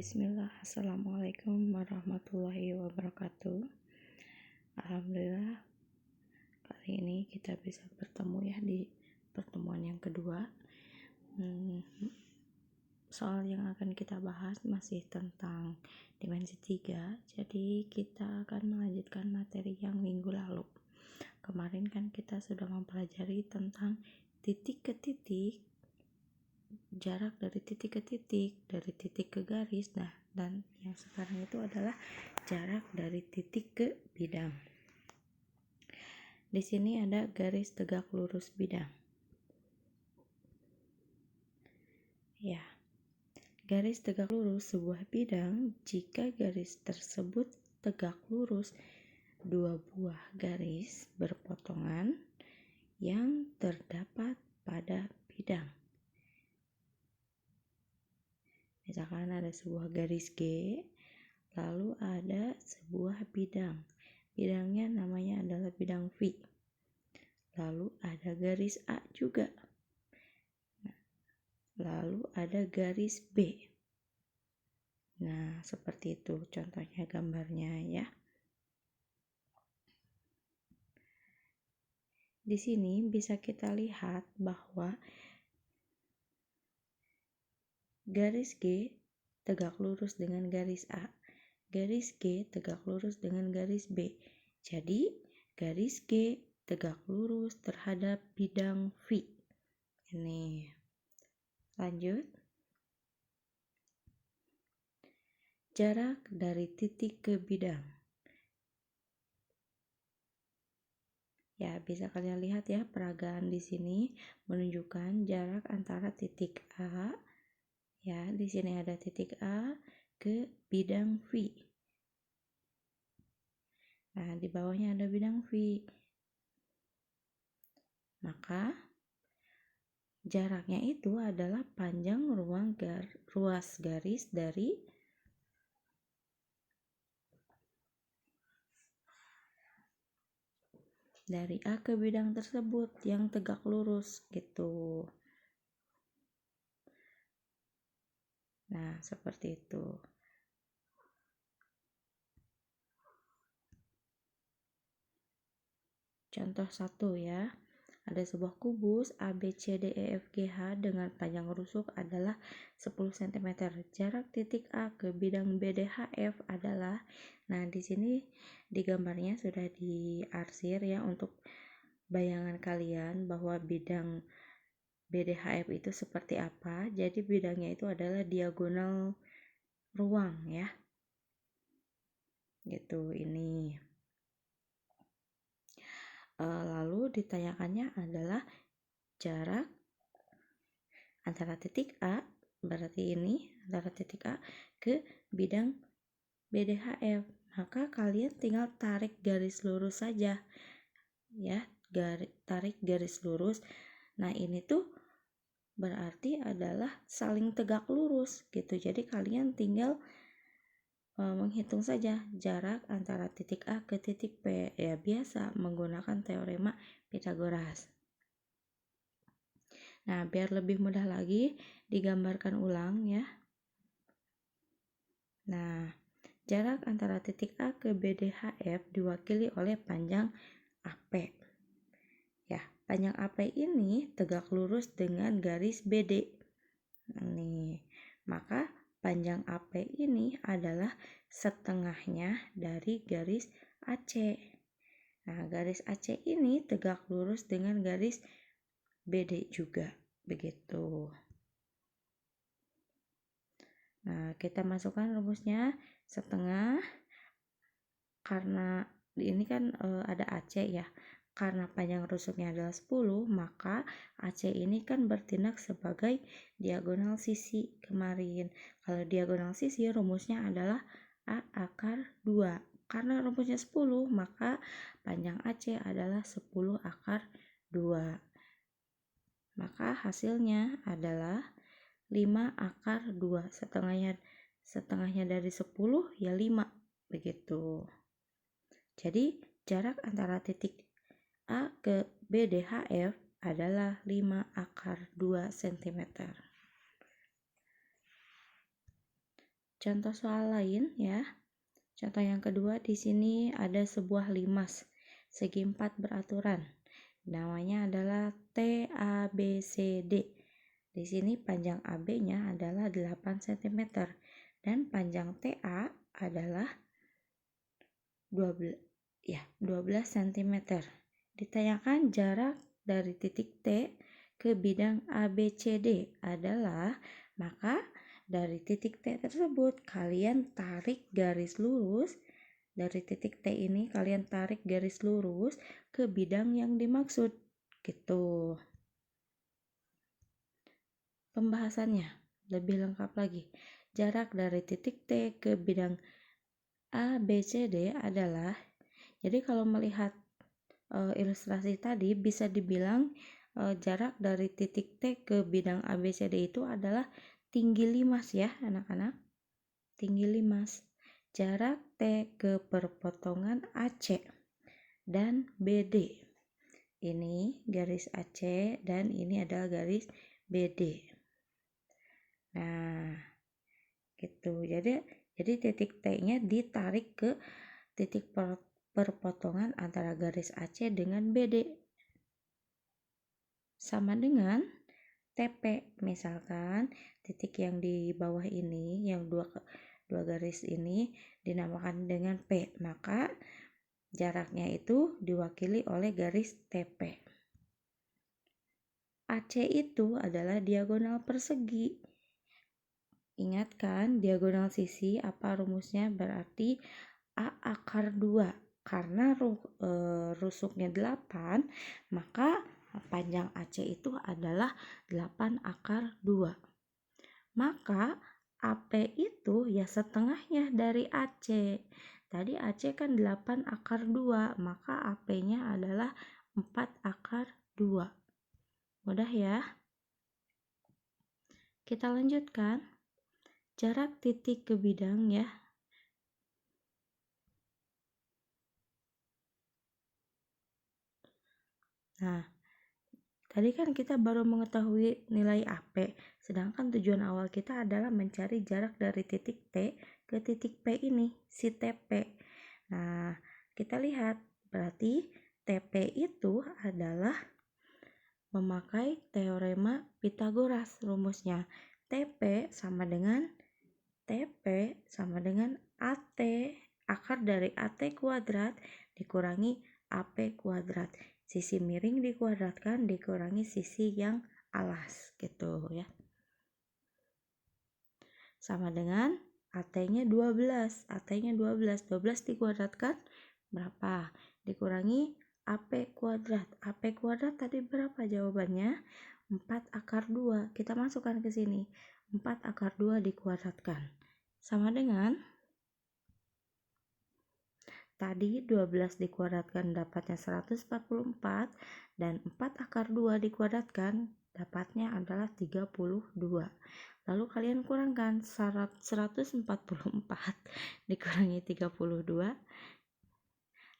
Bismillah. Assalamualaikum warahmatullahi wabarakatuh. Alhamdulillah, kali ini kita bisa bertemu ya di pertemuan yang kedua. Soal yang akan kita bahas masih tentang dimensi 3. Jadi kita akan melanjutkan materi yang minggu lalu. Kemarin kan kita sudah mempelajari tentang titik ke titik, jarak dari titik ke titik, dari titik ke garis. Nah, dan yang sekarang itu adalah jarak dari titik ke bidang. Di sini ada garis tegak lurus bidang. Ya. Garis tegak lurus sebuah bidang jika garis tersebut tegak lurus dua buah garis berpotongan yang terdapat pada bidang. Misalkan ada sebuah garis G, lalu ada sebuah bidang. Bidangnya namanya adalah bidang V. Lalu ada garis A juga. Lalu ada garis B. Nah, seperti itu contohnya gambarnya ya. Di sini bisa kita lihat bahwa garis G tegak lurus dengan garis A. Garis G tegak lurus dengan garis B. Jadi, garis G tegak lurus terhadap bidang V. Ini. Lanjut. Jarak dari titik ke bidang. Ya, bisa kalian lihat ya, peragaan di sini menunjukkan jarak antara titik A. Ya, di sini ada titik A ke bidang V. Nah, di bawahnya ada bidang V. Maka jaraknya itu adalah panjang ruas garis dari A ke bidang tersebut yang tegak lurus gitu. Nah, seperti itu. Contoh 1 ya. Ada sebuah kubus ABCDEFGH dengan panjang rusuk adalah 10 cm. Jarak titik A ke bidang BDHF adalah, nah di sini di gambarnya sudah diarsir ya untuk bayangan kalian bahwa bidang BDHF itu seperti apa. Jadi bidangnya itu adalah diagonal ruang ya. Gitu ini. Lalu ditanyakannya adalah jarak antara titik A, berarti ini antara titik A ke bidang BDHF. Maka kalian tinggal tarik garis lurus saja ya, tarik garis lurus. Nah, ini tuh berarti adalah saling tegak lurus gitu. Jadi kalian tinggal menghitung saja jarak antara titik A ke titik P ya, biasa menggunakan teorema Pythagoras. Nah, biar lebih mudah lagi digambarkan ulang ya. Nah, jarak antara titik A ke BDHF diwakili oleh panjang AP. Ya, panjang AP ini tegak lurus dengan garis BD. Nih, maka panjang AP ini adalah setengahnya dari garis AC. Nah, garis AC ini tegak lurus dengan garis BD juga, begitu. Nah, kita masukkan rumusnya setengah, karena ini kan ada AC ya. Karena panjang rusuknya adalah 10, maka AC ini kan bertindak sebagai diagonal sisi kemarin. Kalau diagonal sisi rumusnya adalah A akar 2. Karena rumusnya 10, maka panjang AC adalah 10 akar 2. Maka hasilnya adalah 5 akar 2. Setengahnya dari 10 ya 5. Begitu. Jadi jarak antara titik A ke BDHF adalah 5 akar 2 cm. Contoh soal lain ya. Contoh yang kedua, di sini ada sebuah limas segi 4 beraturan. Namanya adalah TABCD. Di sini panjang AB-nya adalah 8 cm dan panjang TA adalah 12 cm. Ditanyakan jarak dari titik T ke bidang ABCD adalah, maka dari titik T tersebut kalian tarik garis lurus. Dari titik T ini kalian tarik garis lurus ke bidang yang dimaksud gitu. Pembahasannya lebih lengkap lagi. Jarak dari titik T ke bidang ABCD adalah, jadi kalau melihat ilustrasi tadi bisa dibilang jarak dari titik T ke bidang ABCD itu adalah tinggi limas ya anak-anak. Tinggi limas. Jarak T ke perpotongan AC dan BD. Ini garis AC dan ini adalah garis BD. Nah, gitu. Jadi titik T-nya ditarik ke titik perpotongan antara garis AC dengan BD. Sama dengan TP, misalkan titik yang di bawah ini, yang dua garis ini dinamakan dengan P, maka jaraknya itu diwakili oleh garis TP. AC itu adalah diagonal persegi. Ingat kan diagonal sisi, apa rumusnya? Berarti A akar 2. Karena rusuknya 8, maka panjang AC itu adalah 8 akar 2. Maka AP itu ya setengahnya dari AC. Tadi AC kan 8 akar 2, maka AP-nya adalah 4 akar 2. Mudah ya? Kita lanjutkan. Jarak titik ke bidang ya. Nah, tadi kan kita baru mengetahui nilai AP, sedangkan tujuan awal kita adalah mencari jarak dari titik T ke titik P ini, si TP. Nah, kita lihat, berarti TP itu adalah memakai teorema Pythagoras. Rumusnya TP sama dengan AT, akar dari AT kuadrat dikurangi AP kuadrat. Sisi miring dikuadratkan dikurangi sisi yang alas gitu ya. Sama dengan AT-nya 12. AT-nya 12 dikuadratkan berapa? Dikurangi AP kuadrat. AP kuadrat tadi berapa jawabannya? 4 akar 2. Kita masukkan ke sini. 4 akar 2 dikuadratkan. Sama dengan tadi 12 dikuadratkan dapatnya 144 dan 4 akar 2 dikuadratkan dapatnya adalah 32. Lalu kalian kurangkan 144 dikurangi 32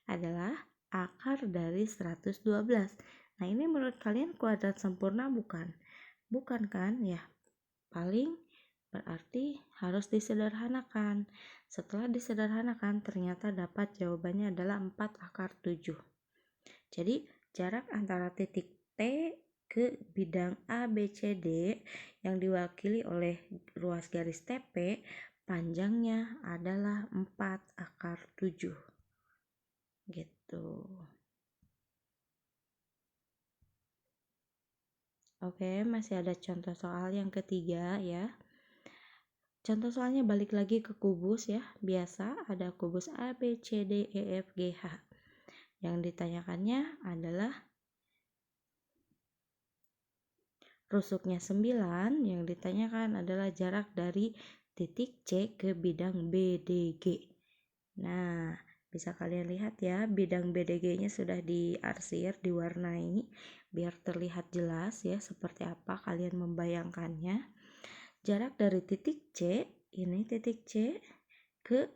adalah akar dari 112. Nah, ini menurut kalian kuadrat sempurna bukan? Bukan kan? Ya, paling berarti harus disederhanakan. Setelah disederhanakan ternyata dapat jawabannya adalah 4 akar 7. Jadi jarak antara titik T ke bidang ABCD yang diwakili oleh ruas garis TP panjangnya adalah 4 akar 7. Gitu. Oke, masih ada contoh soal yang ketiga ya. Contoh soalnya balik lagi ke kubus ya. Biasa ada kubus A, B, C, D, E, F, G, H. Yang ditanyakannya adalah rusuknya 9, yang ditanyakan adalah jarak dari titik C ke bidang BDG. Nah, bisa kalian lihat ya, bidang BDG-nya sudah diarsir, diwarnai, biar terlihat jelas ya seperti apa kalian membayangkannya. Jarak dari titik C, ini titik C, ke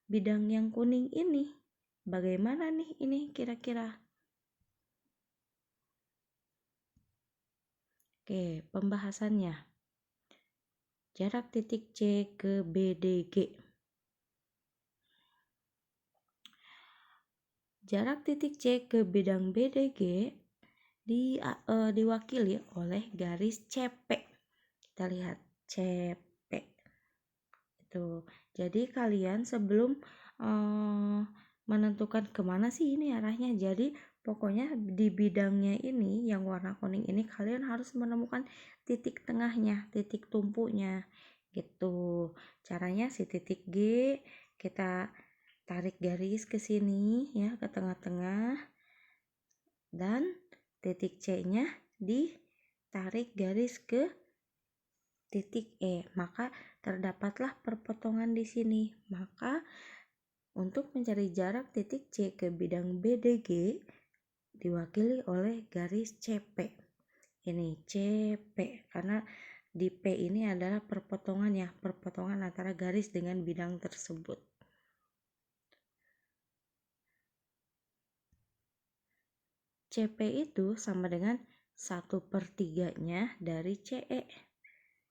bidang yang kuning ini. Bagaimana nih ini kira-kira? Oke, pembahasannya. jarak titik C ke BDG. Jarak titik C ke bidang BDG diwakili oleh garis CP. Kita lihat CP. Itu. Jadi kalian sebelum menentukan kemana sih ini arahnya, jadi pokoknya di bidangnya ini yang warna kuning ini kalian harus menemukan titik tengahnya, titik tumpunya gitu. Caranya si titik G kita tarik garis ke sini ya, ke tengah-tengah, dan titik C-nya ditarik garis ke titik E. Maka terdapatlah perpotongan di sini. Maka untuk mencari jarak titik C ke bidang BDG diwakili oleh garis CP. Ini CP karena di P ini adalah perpotongan ya, perpotongan antara garis dengan bidang tersebut. CP itu sama dengan 1/3-nya dari CE.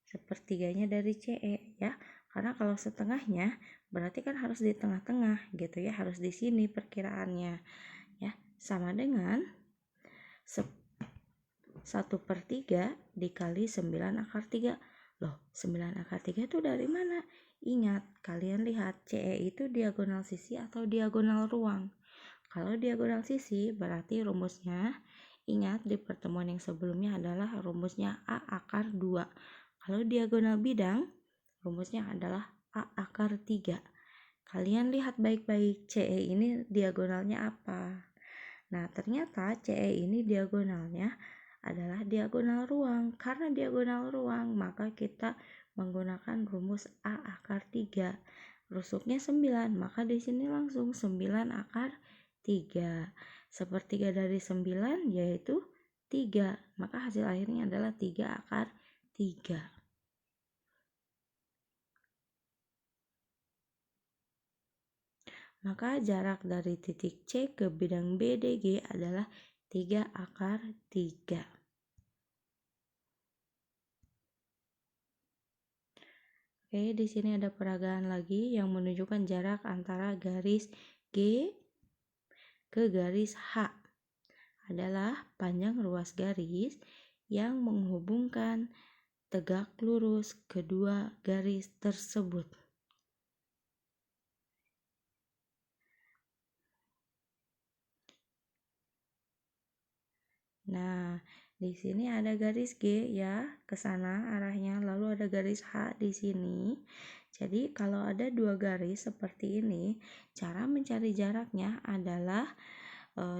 Sepertiganya dari CE ya. Karena kalau setengahnya berarti kan harus di tengah-tengah gitu ya, harus di sini perkiraannya ya. Sama dengan 1/3 dikali 9/3. Loh, 9/3 itu dari mana? Ingat, kalian lihat CE itu diagonal sisi atau diagonal ruang. Kalau diagonal sisi berarti rumusnya, ingat di pertemuan yang sebelumnya adalah rumusnya A/2. Kalau diagonal bidang, rumusnya adalah A/3. Kalian lihat baik-baik CE ini diagonalnya apa. Nah, ternyata CE ini diagonalnya adalah diagonal ruang. Karena diagonal ruang, maka kita menggunakan rumus A/3. Rusuknya 9, maka di sini langsung 9/3. Sepertiga dari 9 yaitu 3, maka hasil akhirnya adalah 3/3. Maka jarak dari titik C ke bidang BDG adalah 3/3. Oke, di sini ada peragaan lagi yang menunjukkan jarak antara garis G ke garis H. Adalah panjang ruas garis yang menghubungkan tegak lurus kedua garis tersebut. Nah, di sini ada garis G ya, ke sana arahnya, lalu ada garis H di sini. Jadi kalau ada dua garis seperti ini, cara mencari jaraknya adalah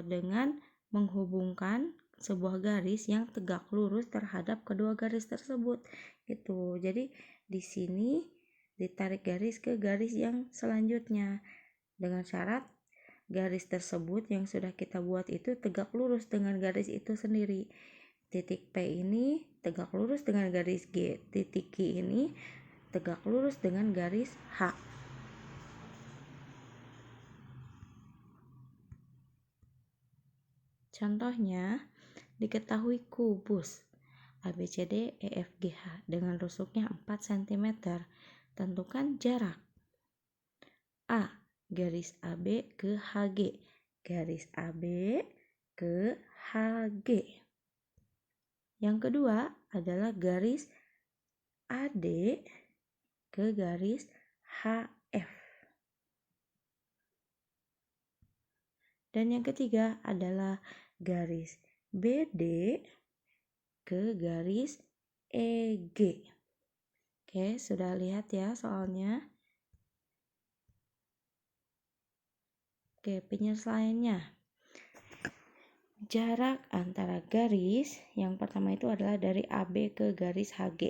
dengan menghubungkan sebuah garis yang tegak lurus terhadap kedua garis tersebut. Gitu. Jadi di sini ditarik garis ke garis yang selanjutnya dengan syarat garis tersebut yang sudah kita buat itu tegak lurus dengan garis itu sendiri. Titik P ini tegak lurus dengan garis G. Titik Q ini tegak lurus dengan garis H. Contohnya, diketahui kubus ABCD EFGH dengan rusuknya 4 cm. Tentukan jarak A garis AB ke HG, garis AB ke HG. Yang kedua adalah garis AD ke garis HF. Dan yang ketiga adalah garis BD ke garis EG. Oke, sudah lihat ya soalnya. Oke, penyelesaiannya. Jarak antara garis yang pertama itu adalah dari AB ke garis HG.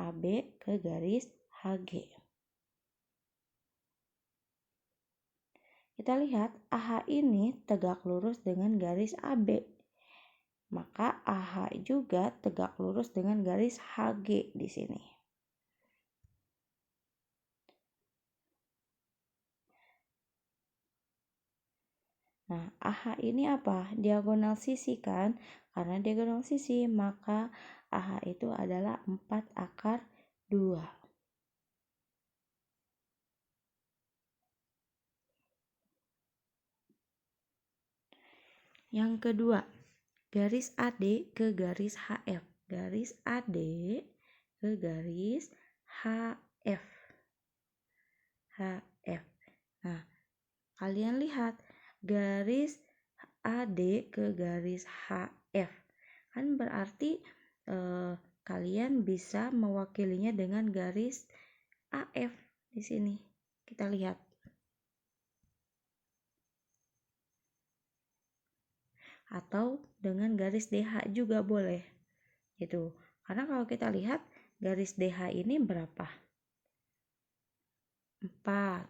AB ke garis HG. Kita lihat AH ini tegak lurus dengan garis AB. Maka AH juga tegak lurus dengan garis HG di sini. Nah, AH ini apa? Diagonal sisi kan? Karena diagonal sisi, maka AH itu adalah 4/2. 2. Yang kedua, garis AD ke garis HF. Garis AD ke garis HF. HF. Nah, kalian lihat garis AD ke garis HF. Kan berarti kalian bisa mewakilinya dengan garis AF di sini. Kita lihat. Atau dengan garis DH juga boleh. Gitu. Karena kalau kita lihat garis DH ini berapa? 4.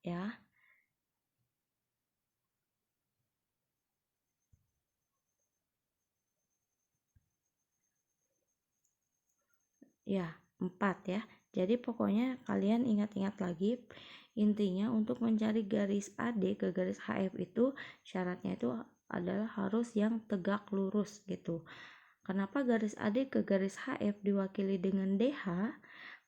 Ya. Ya, 4 ya. Jadi pokoknya kalian ingat-ingat lagi, intinya untuk mencari garis AD ke garis HF itu syaratnya itu adalah harus yang tegak lurus gitu. Kenapa garis AD ke garis HF diwakili dengan DH?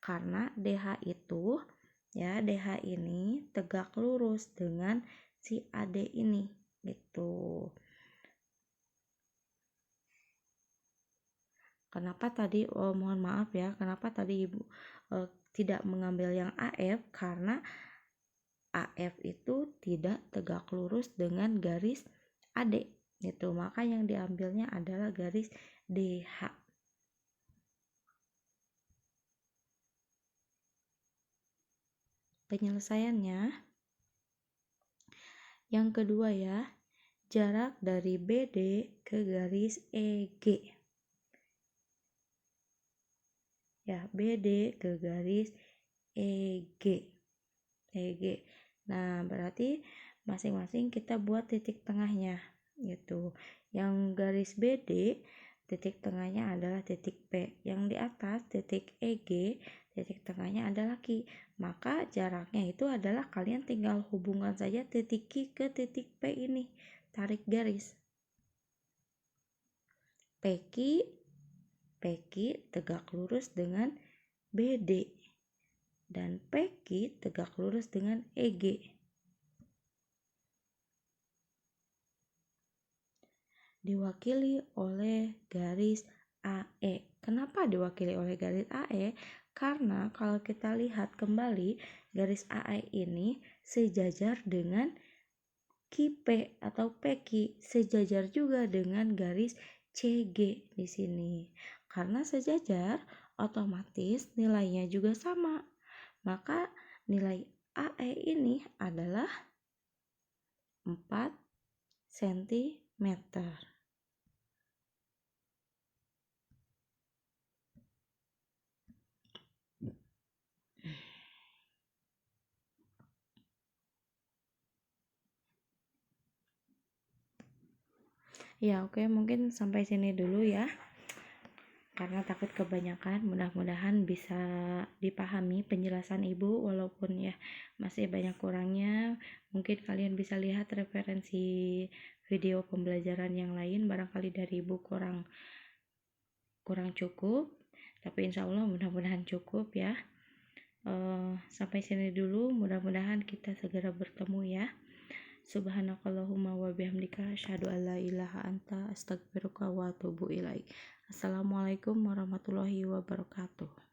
Karena DH itu ya, DH ini tegak lurus dengan si AD ini gitu. Kenapa tadi mohon maaf ya, kenapa tadi Ibu tidak mengambil yang AF? Karena AF itu tidak tegak lurus dengan garis AD gitu. Maka yang diambilnya adalah garis DH. Penyelesaiannya yang kedua ya, jarak dari BD ke garis EG. Ya, BD ke garis EG. EG. Nah, berarti masing-masing kita buat titik tengahnya gitu. Yang garis BD titik tengahnya adalah titik P. Yang di atas titik EG titik tengahnya adalah Q. Maka jaraknya itu adalah kalian tinggal hubungkan saja titik Q ke titik P ini. Tarik garis. PQ tegak lurus dengan BD dan PQ tegak lurus dengan EG. Diwakili oleh garis AE. Kenapa diwakili oleh garis AE? Karena kalau kita lihat kembali, garis AE ini sejajar dengan QP atau PQ, sejajar juga dengan garis CG di sini. Karena sejajar, otomatis nilainya juga sama. Maka nilai AE ini adalah 4 cm. Ya, oke, mungkin sampai sini dulu ya. Karena takut kebanyakan, mudah-mudahan bisa dipahami penjelasan Ibu walaupun ya masih banyak kurangnya. Mungkin kalian bisa lihat referensi video pembelajaran yang lain, barangkali dari Ibu kurang cukup, tapi insya Allah mudah-mudahan cukup ya. Sampai sini dulu, mudah-mudahan kita segera bertemu ya. Subhanakallahumma wa bihamdika asyhadu an la ilaha anta astaghfiruka wa atubu ilaik. Assalamualaikum warahmatullahi wabarakatuh.